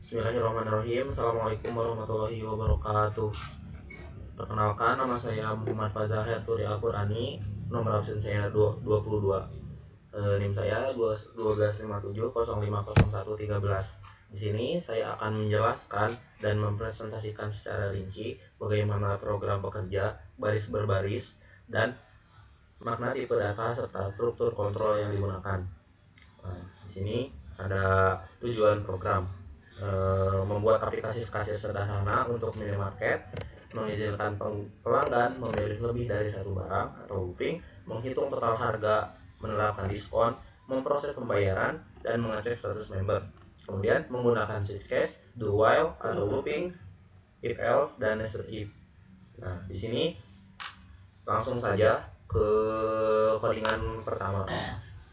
Bismillahirrahmanirrahim. Assalamualaikum warahmatullahi wabarakatuh. Perkenalkan, nama saya Muhammad Fazal Herturi Al-Qurani. Nomor absen saya 22. NIM saya 1257050113. Di sini saya akan menjelaskan dan mempresentasikan secara rinci bagaimana program bekerja, baris berbaris, dan makna tipe data serta struktur kontrol yang digunakan. Di sini ada tujuan program. Membuat aplikasi kasir sederhana untuk minimarket, mengizinkan pelanggan memilih lebih dari satu barang atau looping, menghitung total harga, menerapkan diskon, memproses pembayaran, dan mengecek status member. Kemudian menggunakan switch case, do while atau looping, if else, dan nested if. Nah, di sini langsung saja ke codingan pertama.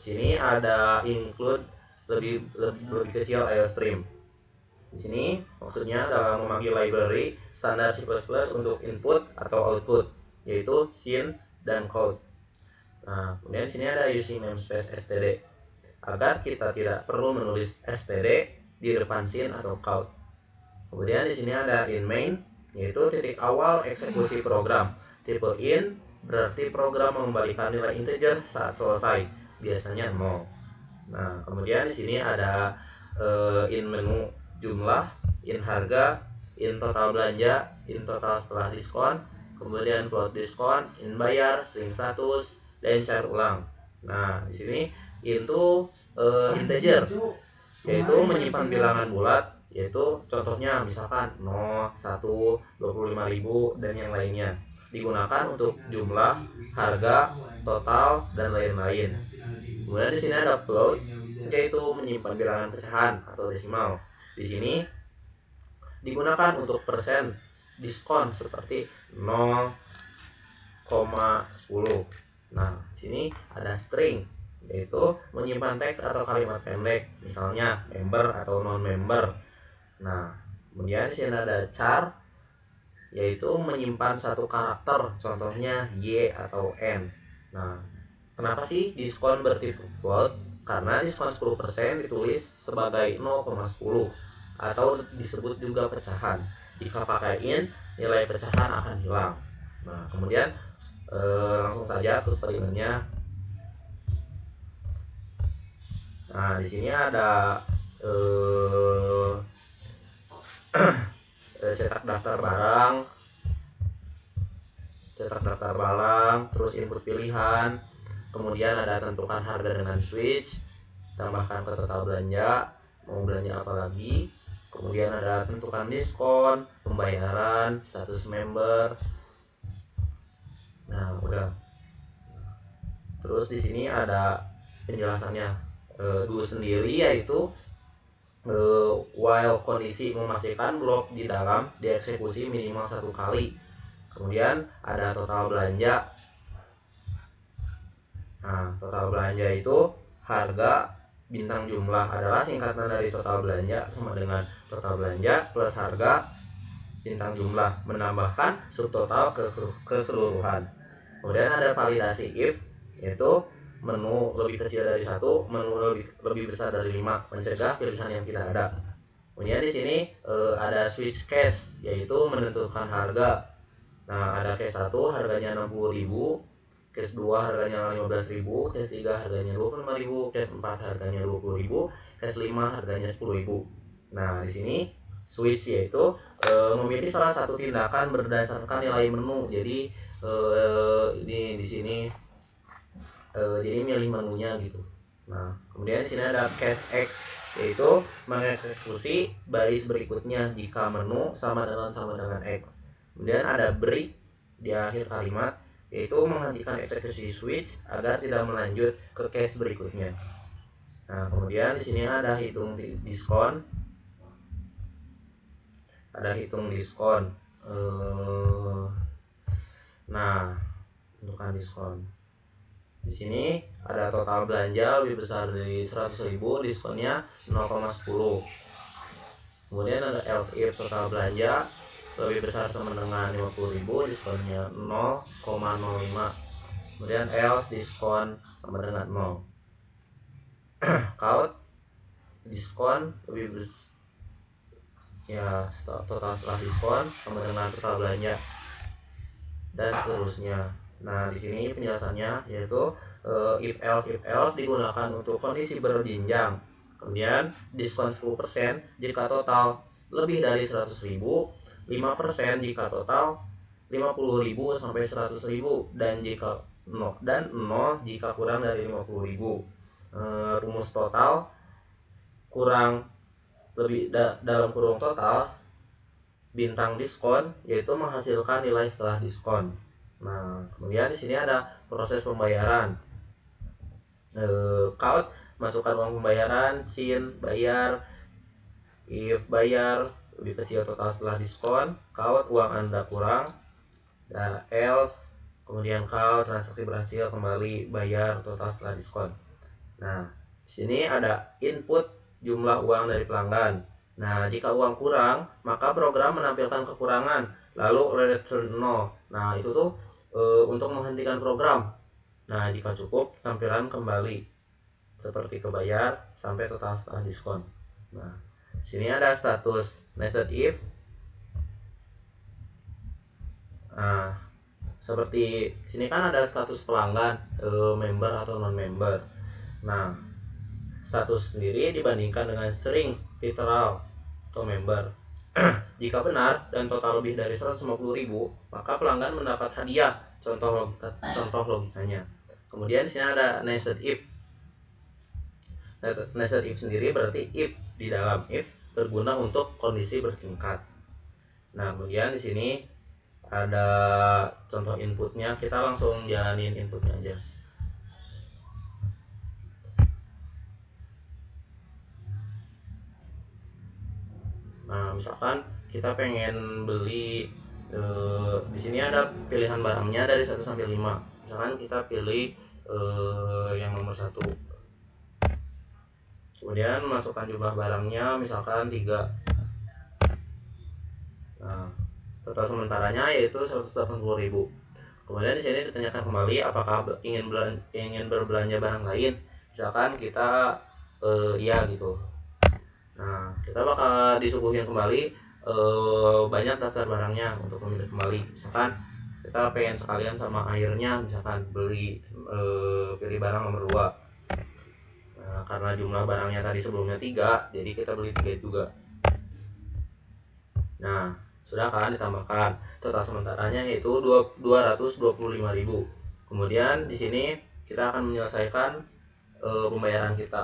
Di sini ada include lebih kecil Airstream. Di sini maksudnya dalam memanggil library standar C++ untuk input atau output, yaitu sin dan count. Nah, kemudian di sini ada using namespace std agar kita tidak perlu menulis std di depan sin atau count. Kemudian di sini ada in main, yaitu titik awal eksekusi program. Tipe in berarti program mengembalikan nilai integer saat selesai, biasanya 0. Nah, kemudian di sini ada in menu jumlah, in harga, in total belanja, in total setelah diskon, kemudian float diskon, in bayar, string status, dan cair ulang. Nah, di sini itu integer, yaitu menyimpan bilangan bulat, yaitu contohnya misalkan 0, 1, 25.000, dan yang lainnya. Digunakan untuk jumlah, harga, total, dan lain-lain. Kemudian di sini ada float, yaitu menyimpan bilangan pecahan atau desimal. Di sini digunakan untuk persen diskon seperti 0,10. Nah, di sini ada string, yaitu menyimpan teks atau kalimat pendek, misalnya member atau non-member. Nah, kemudian di sini ada char, yaitu menyimpan satu karakter, contohnya y atau n. Nah, kenapa sih diskon bertipe float? Karena diskon 10% ditulis sebagai 0,10 atau disebut juga pecahan. Jika pakai in, nilai pecahan akan hilang. Nah, kemudian langsung saja ke perimennya. Nah, di sini ada cetak daftar barang, terus input pilihan, kemudian ada tentukan harga dengan switch, tambahkan ke total belanja, mau belanja apa lagi, kemudian ada tentukan diskon, pembayaran, status member. Nah, udah. Terus di sini ada penjelasannya do sendiri, yaitu while kondisi memastikan blok di dalam dieksekusi minimal 1 kali. Kemudian ada total belanja. Nah, total belanja itu harga bintang jumlah adalah singkatan dari total belanja sama dengan total belanja plus harga bintang jumlah menambahkan subtotal keseluruhan. Kemudian ada validasi if, yaitu menu lebih kecil dari 1, menu lebih besar dari 5, mencegah pilihan yang tidak ada. Kemudian di sini ada switch case, yaitu menentukan harga. Nah, ada case 1 harganya 60.000, case 2 harganya 15.000, case 3 harganya 25.000, case 4 harganya 20.000, case 5 harganya 10.000. Nah, di sini switch yaitu memilih salah satu tindakan berdasarkan nilai menu. Jadi ini di sini jadi milih menunya gitu. Nah, kemudian di sini ada case X, yaitu mengeksekusi baris berikutnya jika menu sama dengan X. Kemudian ada break di akhir kalimat, yaitu menghentikan eksekusi switch agar tidak melanjut ke case berikutnya. Nah, kemudian di sini ada hitung diskon. Nah, tentukan diskon. Di sini ada total belanja lebih besar dari 100.000, diskonnya 0,10. Kemudian ada else if total belanja lebih besar sama dengan 50.000, diskonnya 0,05. Kemudian else diskon sama dengan 0. Count diskon ya total setelah diskon sama dengan total belanja dan seterusnya. Nah, di sini penjelasannya yaitu if else digunakan untuk kondisi berjenjang. Kemudian diskon 10% jika total lebih dari 100.000, 5% jika total 50.000 sampai 100.000, dan jika 0 jika kurang dari 50.000. Rumus total kurang lebih dalam kurung total bintang diskon yaitu menghasilkan nilai setelah diskon. Nah, kemudian di sini ada proses pembayaran. Count masukkan uang pembayaran, CIN bayar, if bayar lebih kecil total setelah diskon, count uang Anda kurang, dan else kemudian count transaksi berhasil kembali bayar total setelah diskon. Nah, di sini ada input jumlah uang dari pelanggan. Nah, jika uang kurang, maka program menampilkan kekurangan, lalu return 0. Nah, itu tuh untuk menghentikan program. Nah, jika cukup, tampilan kembali seperti kebayar sampai total setelah diskon. Nah, sini ada status nested if. Nah, seperti sini kan ada status pelanggan, member atau non member. Nah, status sendiri dibandingkan dengan string literal atau member. Jika benar dan total lebih dari 150.000, maka pelanggan mendapat hadiah. Contoh logikanya. Kemudian di sini ada nested if. Nested if sendiri berarti if di dalam if berguna untuk kondisi bertingkat. Nah, kemudian di sini ada contoh inputnya. Kita langsung jalanin inputnya aja. Nah, misalkan kita pengen beli di sini ada pilihan barangnya dari 1 sampai 5. Misalkan kita pilih yang nomor 1. Kemudian masukkan jumlah barangnya misalkan 3. Nah, total sementaranya yaitu 180.000. Kemudian di sini ditanyakan kembali apakah ingin berbelanja barang lain. Misalkan kita iya gitu. Nah, kita bakal disuguhin kembali banyak daftar barangnya untuk memilih kembali. Misalkan kita pengen sekalian sama airnya, misalkan pilih barang nomor 2. Nah, karena jumlah barangnya tadi sebelumnya 3, jadi kita beli 3 juga. Nah, sudah kan ditambahkan total sementaranya yaitu 225.000. Kemudian di sini kita akan menyelesaikan pembayaran kita.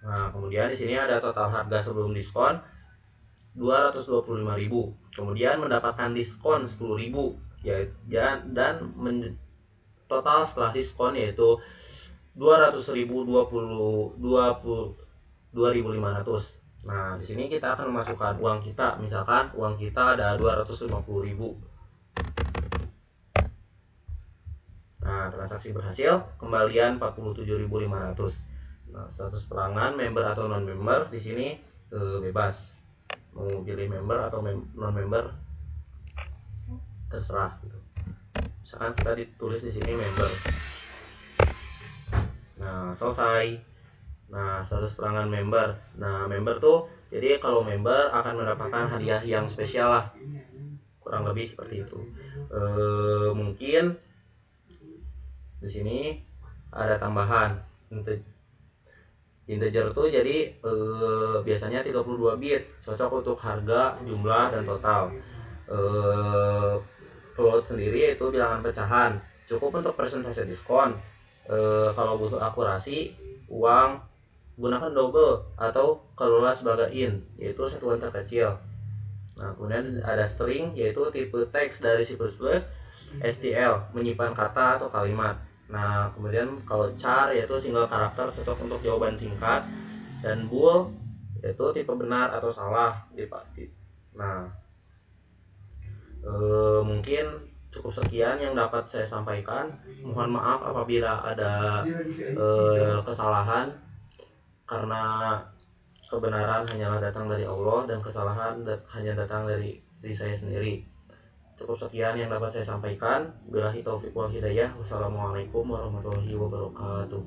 Nah, kemudian di sini ada total harga sebelum diskon 225.000. Kemudian mendapatkan diskon 10.000 ya, dan total setelah diskon yaitu 200.000 2.500. Nah, di sini kita akan memasukkan uang kita. Misalkan uang kita ada 250.000. Nah, transaksi berhasil, kembalian 47.500. Nah, status pelanggan member atau non member di sini bebas. Mau pilih member atau non member terserah gitu. Misalkan kita ditulis di sini member. Nah, selesai. Nah, status pelanggan member. Nah, member tuh jadi kalau member akan mendapatkan hadiah yang spesial lah. Kurang lebih seperti itu. Mungkin di sini ada tambahan integer tuh jadi biasanya 32 bit, cocok untuk harga, jumlah, dan total. Float sendiri itu bilangan pecahan, cukup untuk persentase diskon. Kalau butuh akurasi uang, gunakan double atau kelola sebagai int, yaitu satuan terkecil. Nah, kemudian ada string yaitu tipe teks dari C++, STL menyimpan kata atau kalimat. Nah, kemudian kalau char yaitu single karakter, cocok untuk jawaban singkat, dan bool yaitu tipe benar atau salah. Nah, mungkin cukup sekian yang dapat saya sampaikan. Mohon maaf apabila ada kesalahan, karena kebenaran hanyalah datang dari Allah dan kesalahan hanya datang dari diri saya sendiri. Cukup sekian yang dapat saya sampaikan. Billahi taufiq wal hidayah. Wassalamualaikum warahmatullahi wabarakatuh.